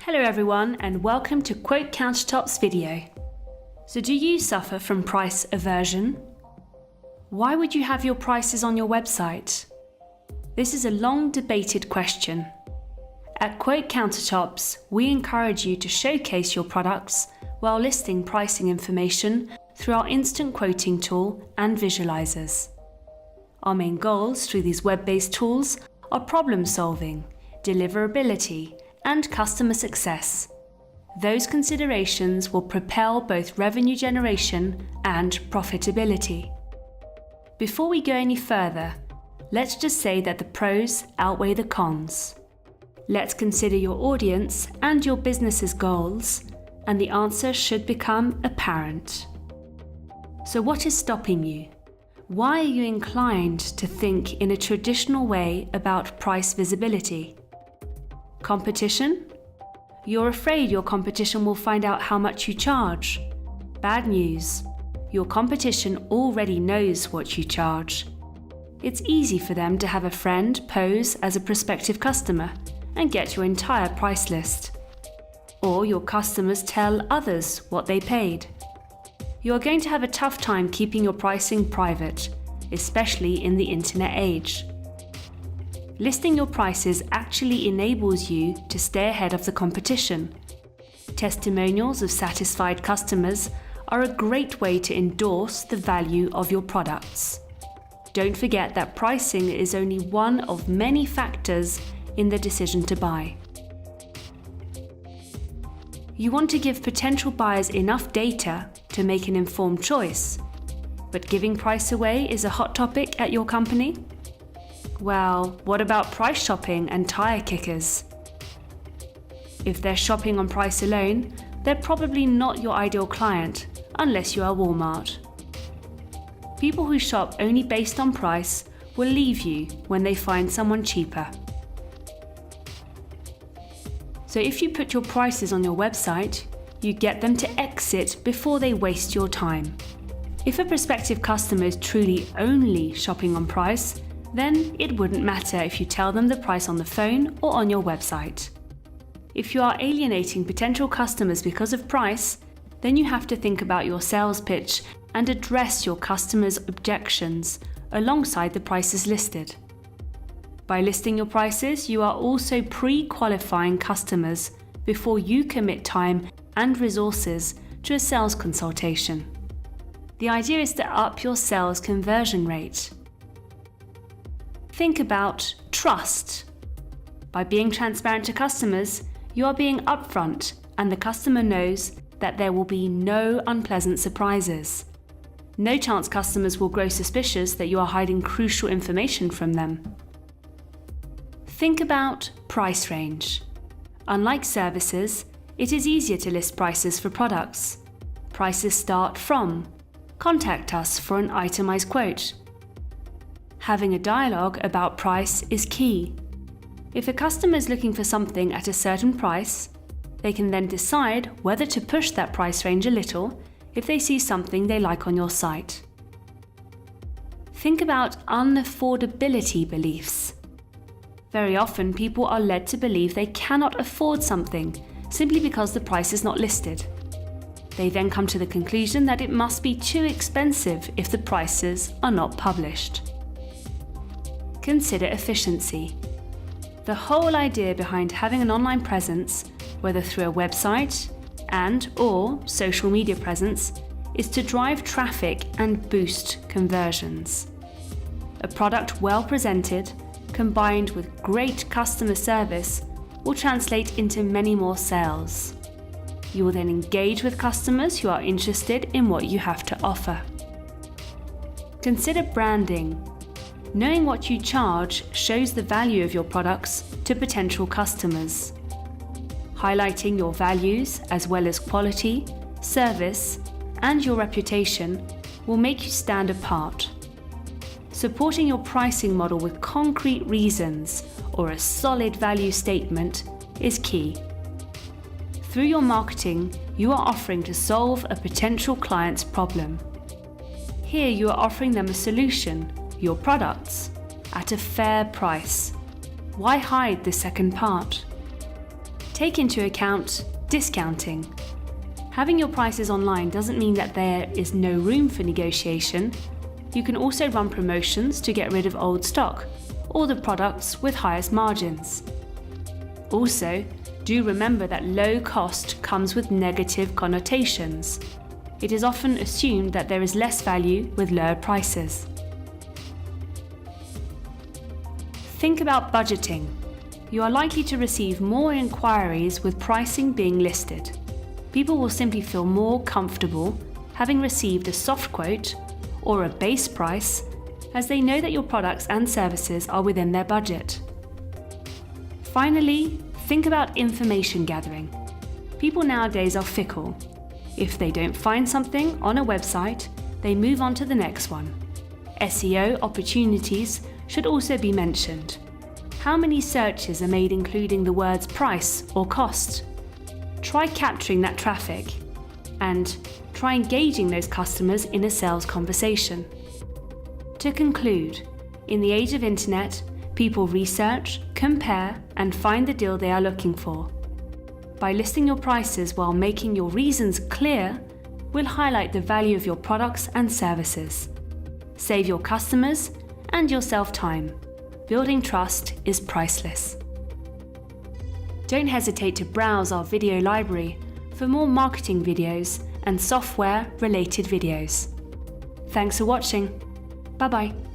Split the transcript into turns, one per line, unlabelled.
Hello everyone and welcome to Countertops video. So do you suffer from price aversion? Why would you have your prices on your website? This is a long debated question. At Countertops, we encourage you to showcase your products while listing pricing information through our instant quoting tool and visualizers. Our main goals through these web-based tools are problem solving, deliverability, and customer success. Those considerations will propel both revenue generation and profitability. Before we go any further, let's just say that the pros outweigh the cons. Let's consider your audience and your business's goals, and the answer should become apparent. So what is stopping you? Why are you inclined to think in a traditional way about price visibility? Competition? You're afraid your competition will find out how much you charge. Bad news. Your competition already knows what you charge. It's easy for them to have a friend pose as a prospective customer and get your entire price list. Or your customers tell others what they paid. You're going to have a tough time keeping your pricing private, especially in the internet age. Listing your prices actually enables you to stay ahead of the competition. Testimonials of satisfied customers are a great way to endorse the value of your products. Don't forget that pricing is only one of many factors in the decision to buy. You want to give potential buyers enough data to make an informed choice, but giving price away is a hot topic at your company? Well, what about price shopping and tire kickers? If they're shopping on price alone, they're probably not your ideal client, unless you are Walmart. People who shop only based on price will leave you when they find someone cheaper. So if you put your prices on your website, you get them to exit before they waste your time. If a prospective customer is truly only shopping on price, then it wouldn't matter if you tell them the price on the phone or on your website. If you are alienating potential customers because of price, then you have to think about your sales pitch and address your customers' objections alongside the prices listed. By listing your prices, you are also pre-qualifying customers before you commit time and resources to a sales consultation. The idea is to up your sales conversion rate. Think about trust. By being transparent to customers, you are being upfront and the customer knows that there will be no unpleasant surprises. No chance customers will grow suspicious that you are hiding crucial information from them. Think about price range. Unlike services, it is easier to list prices for products. Prices start from "Contact us for an itemized quote." Having a dialogue about price is key. If a customer is looking for something at a certain price, they can then decide whether to push that price range a little if they see something they like on your site. Think about unaffordability beliefs. Very often, people are led to believe they cannot afford something simply because the price is not listed. They then come to the conclusion that it must be too expensive if the prices are not published. Consider efficiency. The whole idea behind having an online presence, whether through a website and/or social media presence, is to drive traffic and boost conversions. A product well presented, combined with great customer service, will translate into many more sales. You will then engage with customers who are interested in what you have to offer. Consider branding. Knowing what you charge shows the value of your products to potential customers. Highlighting your values as well as quality, service, and your reputation will make you stand apart. Supporting your pricing model with concrete reasons or a solid value statement is key. Through your marketing, you are offering to solve a potential client's problem. Here you are offering them a solution, your products, at a fair price. Why hide the second part? Take into account discounting. Having your prices online doesn't mean that there is no room for negotiation. You can also run promotions to get rid of old stock or the products with highest margins. Also, do remember that low cost comes with negative connotations. It is often assumed that there is less value with lower prices. Think about budgeting. You are likely to receive more inquiries with pricing being listed. People will simply feel more comfortable having received a soft quote or a base price, as they know that your products and services are within their budget. Finally, think about information gathering. People nowadays are fickle. If they don't find something on a website, they move on to the next one. SEO opportunities should also be mentioned. How many searches are made including the words price or cost? Try capturing that traffic and try engaging those customers in a sales conversation. To conclude, in the age of internet, people research, compare, and find the deal they are looking for. By listing your prices while making your reasons clear, will highlight the value of your products and services. Save your customers and yourself time. Building trust is priceless. Don't hesitate to browse our video library for more marketing videos and software-related videos. Thanks for watching. Bye-bye.